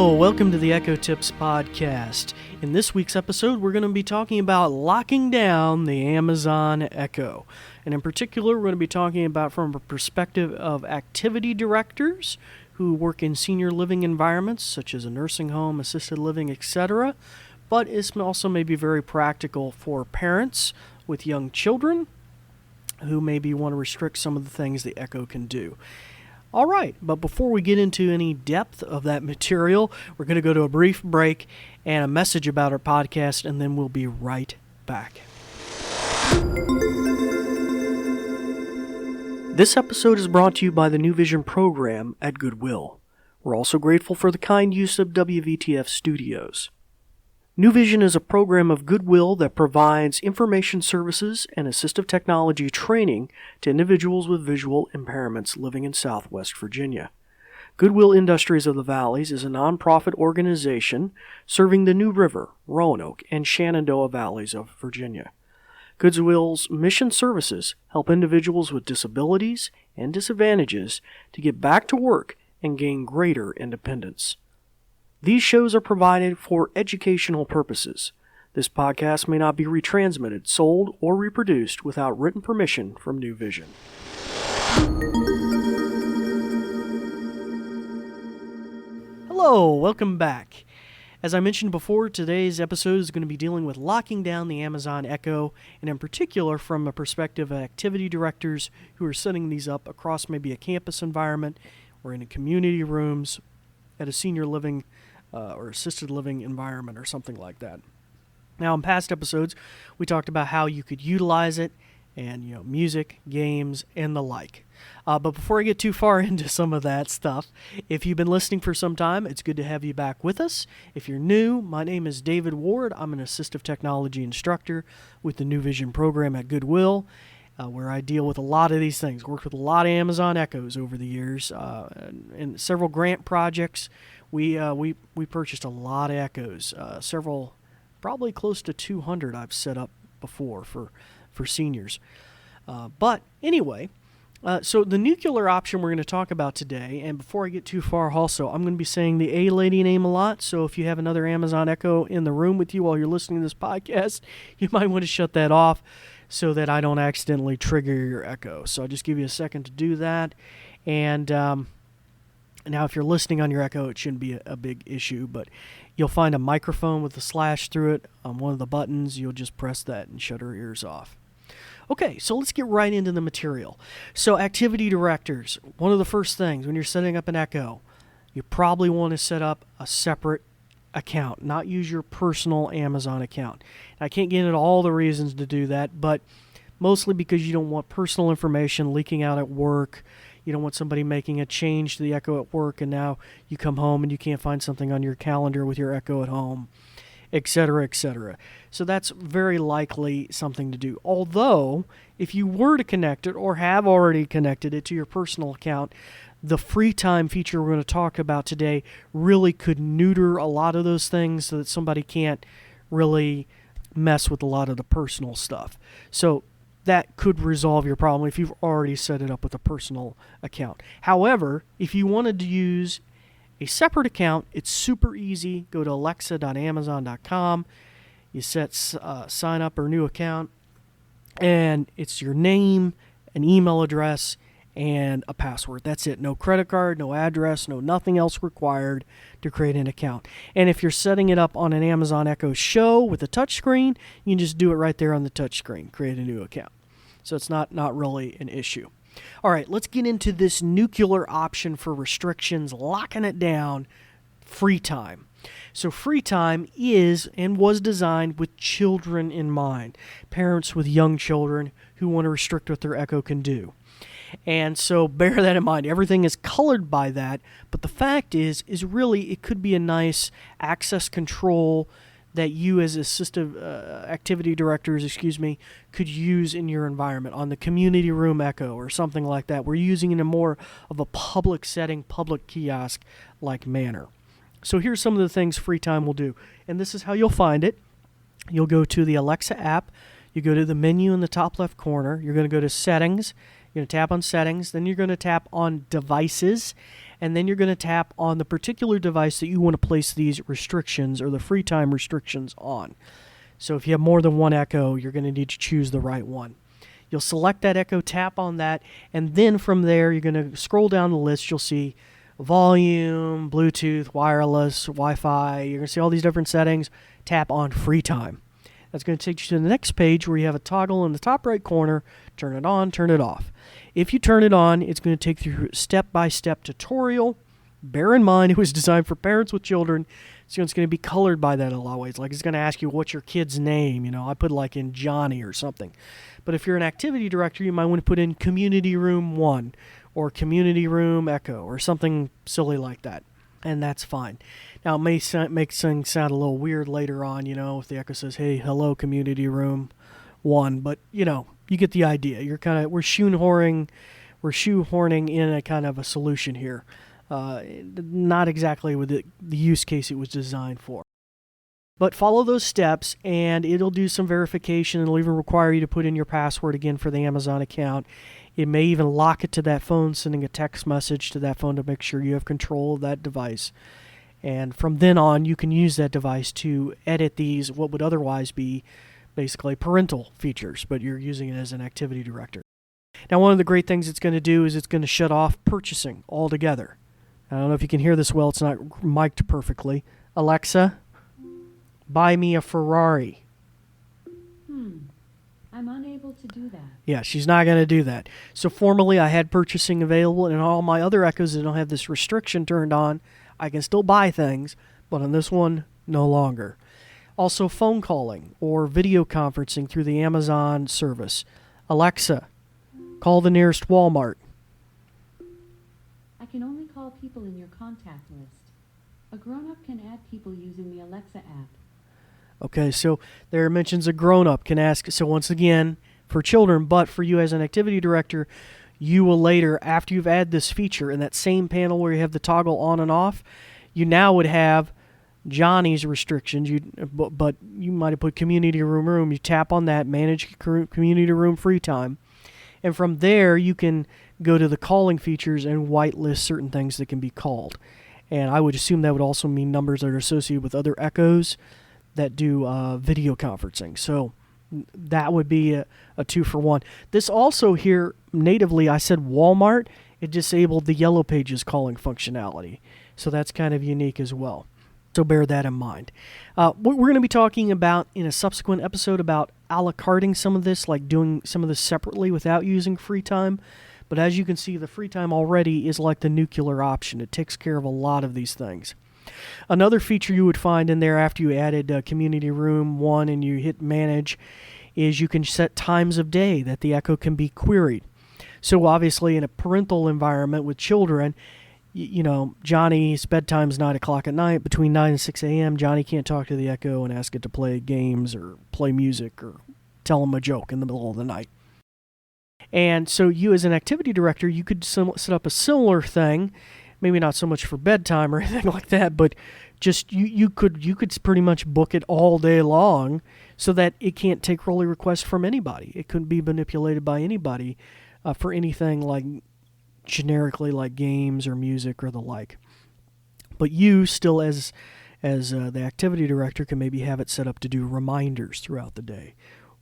Hello, welcome to the Echo Tips podcast. In this week's episode, we're going to be talking about locking down the Amazon Echo. And in particular, we're going to be talking about from a perspective of activity directors who work in senior living environments, such as a nursing home, assisted living, etc. But it's also may be very practical for parents with young children who maybe want to restrict some of the things the Echo can do. All right, but before we get into any depth of that material, we're going to go to a brief break and a message about our podcast, and then we'll be right back. This episode is brought to you by the New Vision program at Goodwill. We're also grateful for the kind use of WVTF Studios. New Vision is a program of Goodwill that provides information services and assistive technology training to individuals with visual impairments living in Southwest Virginia. Goodwill Industries of the Valleys is a nonprofit organization serving the New River, Roanoke, and Shenandoah Valleys of Virginia. Goodwill's mission services help individuals with disabilities and disadvantages to get back to work and gain greater independence. These shows are provided for educational purposes. This podcast may not be retransmitted, sold, or reproduced without written permission from New Vision. Hello, welcome back. As I mentioned before, today's episode is going to be dealing with locking down the Amazon Echo, and in particular from a perspective of activity directors who are setting these up across maybe a campus environment or in community rooms at a senior living or assisted living environment or something like that. Now, in past episodes, we talked about how you could utilize it and, music, games, and the like. But before I get too far into some of that stuff, if you've been listening for some time, it's good to have you back with us. If you're new, my name is David Ward. I'm an assistive technology instructor with the New Vision program at Goodwill, where I deal with a lot of these things. Worked with a lot of Amazon Echoes over the years and several grant projects. We purchased a lot of Echoes, several, probably close to 200 I've set up before for seniors. But anyway, so the nuclear option we're going to talk about today, and before I get too far also, I'm going to be saying the A-Lady name a lot, so if you have another Amazon Echo in the room with you while you're listening to this podcast, you might want to shut that off so that I don't accidentally trigger your Echo. So I'll just give you a second to do that. And now, if you're listening on your Echo, it shouldn't be a big issue, but you'll find a microphone with a slash through it on one of the buttons. You'll just press that and shut our ears off. Okay, so let's get right into the material. So activity directors, one of the first things when you're setting up an Echo, you probably want to set up a separate account, not use your personal Amazon account. I can't get into all the reasons to do that, but mostly because you don't want personal information leaking out at work. You don't want somebody making a change to the Echo at work, and now you come home and you can't find something on your calendar with your Echo at home, etc., etc. So that's very likely something to do. Although, if you were to connect it or have already connected it to your personal account, the free time feature we're going to talk about today really could neuter a lot of those things so that somebody can't really mess with a lot of the personal stuff. So that could resolve your problem if you've already set it up with a personal account. However, if you wanted to use a separate account, it's super easy. Go to alexa.amazon.com. You set sign up or new account, and it's your name, an email address, and a password. That's it. No credit card, no address, no nothing else required to create an account. And if you're setting it up on an Amazon Echo Show with a touchscreen, you can just do it right there on the touchscreen, create a new account. So it's not really an issue. All right, let's get into this nuclear option for restrictions, locking it down, free time. So free time is and was designed with children in mind, parents with young children who want to restrict what their Echo can do. And so bear that in mind. Everything is colored by that, but the fact is really it could be a nice access control that you as assistive activity directors, could use in your environment on the community room Echo or something like that. We're using it in more of a public setting, public kiosk-like manner. So here's some of the things free time will do. And this is how you'll find it. You'll go to the Alexa app. You go to the menu in the top left corner. You're going to go to Settings. You're going to tap on Settings, then you're going to tap on Devices, and then you're going to tap on the particular device that you want to place these restrictions or the free time restrictions on. So if you have more than one Echo, you're going to need to choose the right one. You'll select that Echo, tap on that, and then from there you're going to scroll down the list. You'll see volume, Bluetooth, wireless, Wi-Fi. You're going to see all these different settings. Tap on Free Time. That's going to take you to the next page where you have a toggle in the top right corner. Turn it on, turn it off. If you turn it on, it's going to take you through a step-by-step tutorial. Bear in mind, it was designed for parents with children, so it's going to be colored by that in a lot of ways. Like, it's going to ask you, what's your kid's name? I put like in Johnny or something. But if you're an activity director, you might want to put in Community Room 1 or Community Room Echo or something silly like that. And that's fine. Now, it may make things sound a little weird later on, if the Echo says, hey, hello, Community Room 1. But, you get the idea. We're shoehorning in a kind of a solution here. Not exactly with the use case it was designed for. But follow those steps, and it'll do some verification. It'll even require you to put in your password again for the Amazon account. It may even lock it to that phone, sending a text message to that phone to make sure you have control of that device. And from then on, you can use that device to edit these, what would otherwise be basically parental features, but you're using it as an activity director. Now, one of the great things it's going to do is it's going to shut off purchasing altogether. I don't know if you can hear this well. It's not mic'd perfectly. Alexa, buy me a Ferrari. I'm unable to do that. Yeah, she's not going to do that. So formerly I had purchasing available, and all my other Echoes that don't have this restriction turned on, I can still buy things, but on this one, no longer. Also, phone calling or video conferencing through the Amazon service. Alexa, call the nearest Walmart. I can only call people in your contact list. A grown-up can add people using the Alexa app. Okay, so there mentions a grown-up can ask. So once again, for children, but for you as an activity director, you will later, after you've added this feature in that same panel where you have the toggle on and off, you now would have Johnny's restrictions. But you might have put community room. You tap on that, manage community room free time. And from there, you can go to the calling features and whitelist certain things that can be called. And I would assume that would also mean numbers that are associated with other Echoes that do video conferencing. So that would be a 2-for-1. This also here, natively, I said Walmart. It disabled the Yellow Pages calling functionality. So that's kind of unique as well. So bear that in mind. What we're going to be talking about in a subsequent episode about a la carting some of this, like doing some of this separately without using free time. But as you can see, the free time already is like the nuclear option. It takes care of a lot of these things. Another feature you would find in there after you added Community Room 1 and you hit Manage is you can set times of day that the Echo can be queried. So obviously in a parental environment with children, Johnny's bedtime's 9 o'clock at night. Between 9 and 6 a.m., Johnny can't talk to the Echo and ask it to play games or play music or tell him a joke in the middle of the night. And so you as an activity director, you could set up a similar thing, maybe not so much for bedtime or anything like that, but just you could pretty much book it all day long so that it can't take early requests from anybody. It couldn't be manipulated by anybody for anything like generically like games or music or the like. But you still as the activity director can maybe have it set up to do reminders throughout the day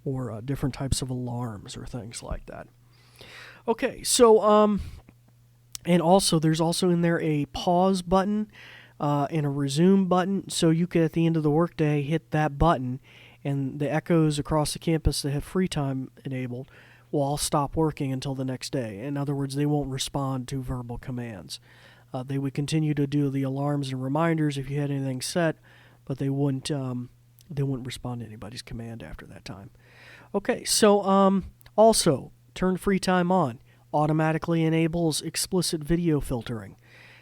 or different types of alarms or things like that. Okay, so and also there's also in there a pause button and a resume button, so you could at the end of the workday hit that button and the Echoes across the campus that have free time enabled will all stop working until the next day. In other words, they won't respond to verbal commands. They would continue to do the alarms and reminders if you had anything set, but they wouldn't respond to anybody's command after that time. Okay, so also turn free time on. Automatically enables explicit video filtering.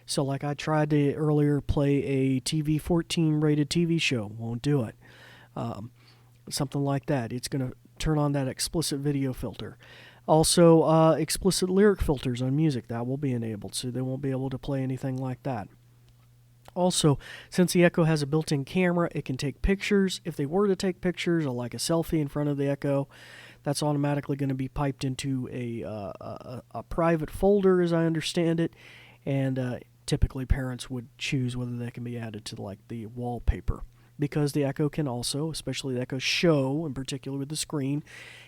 So like I tried to earlier play a TV-14 rated TV show, won't do it. Something like that. It's going to turn on that explicit video filter. Also, explicit lyric filters on music, that will be enabled, so they won't be able to play anything like that. Also, since the Echo has a built-in camera, it can take pictures. If they were to take pictures, or like a selfie in front of the Echo, that's automatically going to be piped into a private folder, as I understand it, and typically parents would choose whether they can be added to like the wallpaper, because the Echo can also, especially the Echo Show in particular with the screen,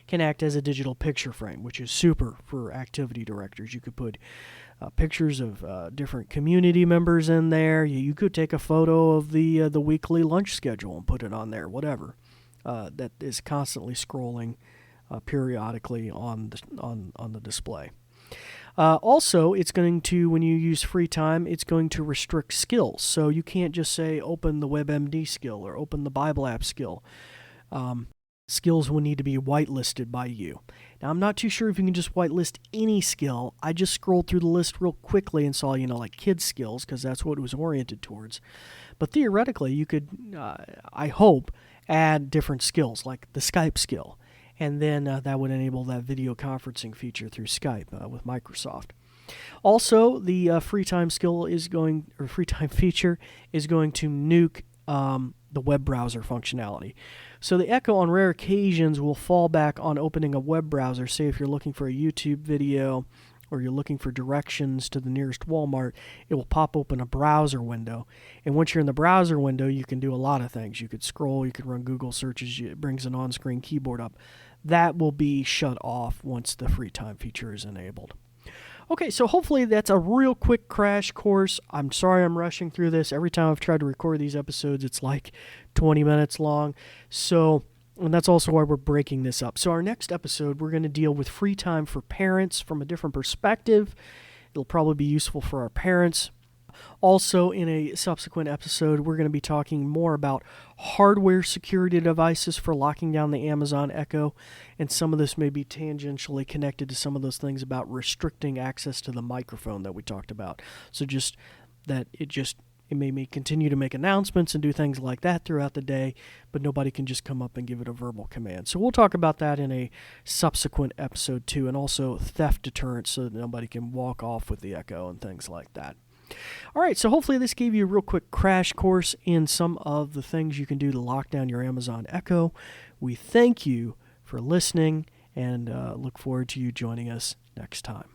can act as a digital picture frame, which is super for activity directors. You could put pictures of different community members in there. You could take a photo of the weekly lunch schedule and put it on there, whatever. That is constantly scrolling periodically on the display. Also, it's going to, when you use FreeTime, it's going to restrict skills. So you can't just say open the WebMD skill or open the Bible app skill. Skills will need to be whitelisted by you. Now, I'm not too sure if you can just whitelist any skill. I just scrolled through the list real quickly and saw, like kids skills, because that's what it was oriented towards. But theoretically, you could, I hope, add different skills, like the Skype skill. And then that would enable that video conferencing feature through Skype with Microsoft. Also, the FreeTime feature is going to nuke the web browser functionality. So the Echo on rare occasions will fall back on opening a web browser. Say if you're looking for a YouTube video or you're looking for directions to the nearest Walmart, it will pop open a browser window. And once you're in the browser window, you can do a lot of things. You could scroll, you could run Google searches, it brings an on-screen keyboard up. That will be shut off once the FreeTime feature is enabled. Okay, so hopefully that's a real quick crash course. I'm sorry I'm rushing through this. Every time I've tried to record these episodes, it's like 20 minutes long. And that's also why we're breaking this up. So our next episode, we're going to deal with FreeTime for parents from a different perspective. It'll probably be useful for our parents. Also, in a subsequent episode, we're going to be talking more about hardware security devices for locking down the Amazon Echo, and some of this may be tangentially connected to some of those things about restricting access to the microphone that we talked about. So just that it made me continue to make announcements and do things like that throughout the day, but nobody can just come up and give it a verbal command. So we'll talk about that in a subsequent episode too, and also theft deterrence so that nobody can walk off with the Echo and things like that. All right, so hopefully this gave you a real quick crash course in some of the things you can do to lock down your Amazon Echo. We thank you for listening and look forward to you joining us next time.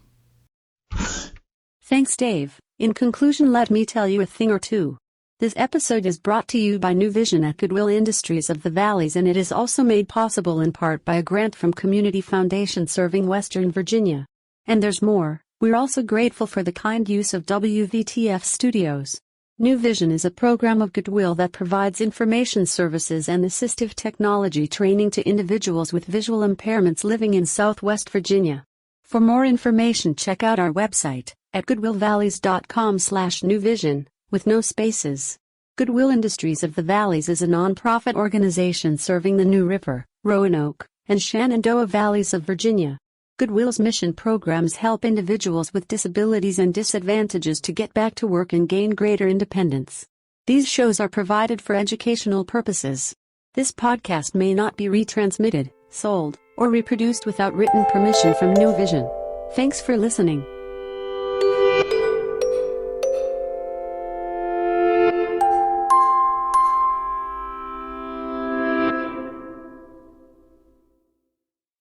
Thanks, Dave. In conclusion, let me tell you a thing or two. This episode is brought to you by New Vision at Goodwill Industries of the Valleys, and it is also made possible in part by a grant from Community Foundation serving Western Virginia. And there's more. We're also grateful for the kind use of WVTF Studios. New Vision is a program of Goodwill that provides information services and assistive technology training to individuals with visual impairments living in Southwest Virginia. For more information, check out our website at goodwillvalleys.com/newvision, with no spaces. Goodwill Industries of the Valleys is a nonprofit organization serving the New River, Roanoke, and Shenandoah Valleys of Virginia. Goodwill's mission programs help individuals with disabilities and disadvantages to get back to work and gain greater independence. These shows are provided for educational purposes. This podcast may not be retransmitted, sold, or reproduced without written permission from New Vision. Thanks for listening.